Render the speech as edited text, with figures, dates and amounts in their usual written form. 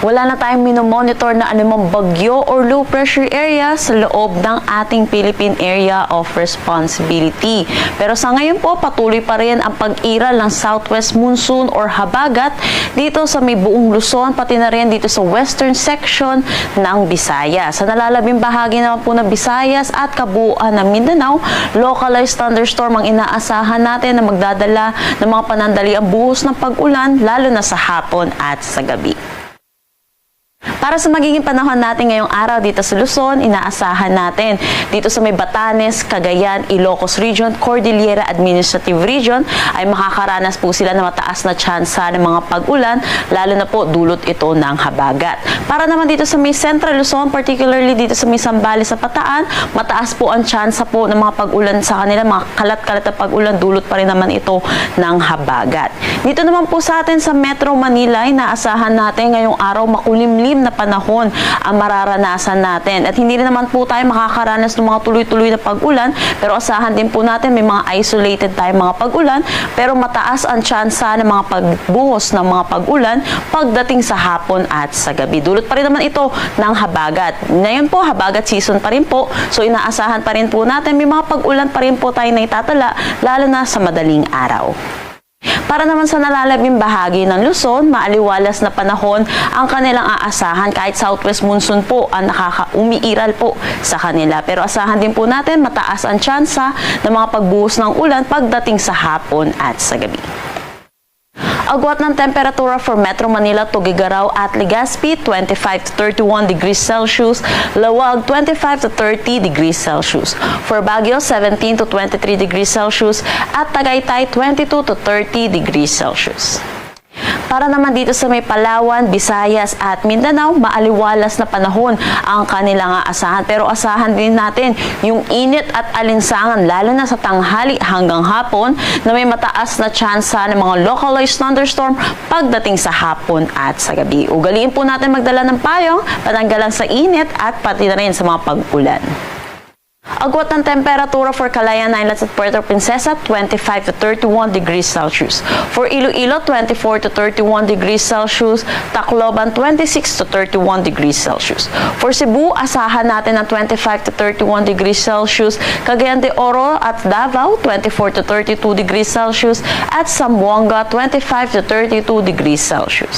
Wala na tayong minomonitor na anumang bagyo or low pressure area sa loob ng ating Philippine Area of Responsibility. Pero sa ngayon po, patuloy pa rin ang pag-iral ng southwest monsoon or habagat dito sa may buong Luzon, pati na rin dito sa western section ng Visayas. Sa nalalabing bahagi naman po ng Visayas at kabuuan ng Mindanao, localized thunderstorm ang inaasahan natin na magdadala ng mga panandaliang buhos ng pag-ulan lalo na sa hapon at sa gabi. Para sa magiging panahon natin ngayong araw dito sa Luzon, inaasahan natin dito sa may Batanes, Cagayan, Ilocos Region, Cordillera Administrative Region ay makakaranas po sila ng mataas na tsansa ng mga pag-ulan, lalo na po dulot ito ng habagat. Para naman dito sa may Central Luzon, particularly dito sa may Zambales sa Bataan, mataas po ang tsansa po ng mga pag-ulan sa kanila, mga kalat-kalat na pag-ulan, dulot pa rin naman ito ng habagat. Dito naman po sa atin sa Metro Manila, inaasahan natin ngayong araw makulimlim na panahon ang mararanasan natin. At hindi rin naman po tayo makakaranas ng mga tuloy-tuloy na pag-ulan, pero asahan din po natin may mga isolated tayong mga pag-ulan, pero mataas ang tsansa ng mga pagbuhos ng mga pag-ulan pagdating sa hapon at sa gabi. Dulot pa rin naman ito ng habagat. Ngayon po, habagat season pa rin po, so inaasahan pa rin po natin may mga pag-ulan pa rin po tayo na itatala, lalo na sa madaling araw. Para naman sa nalalabing bahagi ng Luzon, maaliwalas na panahon ang kanilang aasahan kahit southwest monsoon po ang umiiral po sa kanila. Pero asahan din po natin mataas ang tsansa ng mga pagbuhos ng ulan pagdating sa hapon at sa gabi. Agwat ng temperatura for Metro Manila, Tuguegarao at Legazpi, 25 to 31 degrees Celsius. Lawag, 25 to 30 degrees Celsius. For Baguio, 17 to 23 degrees Celsius. At Tagaytay, 22 to 30 degrees Celsius. Para naman dito sa may Palawan, Visayas at Mindanao, maaliwalas na panahon ang kanilang aasahan. Pero asahan din natin yung init at alinsangan, lalo na sa tanghali hanggang hapon, na may mataas na tsansa ng mga localized thunderstorm pagdating sa hapon at sa gabi. Ugaliin po natin magdala ng payong, patanggalan sa init at pati na rin sa mga pag-ulan. Agwat ng temperatura for Calayan Islands at Puerto Princesa, 25 to 31 degrees Celsius. For Iloilo, 24 to 31 degrees Celsius. Tacloban, 26 to 31 degrees Celsius. For Cebu, asahan natin ng 25 to 31 degrees Celsius. Cagayan de Oro at Davao, 24 to 32 degrees Celsius. At Zamboanga, 25 to 32 degrees Celsius.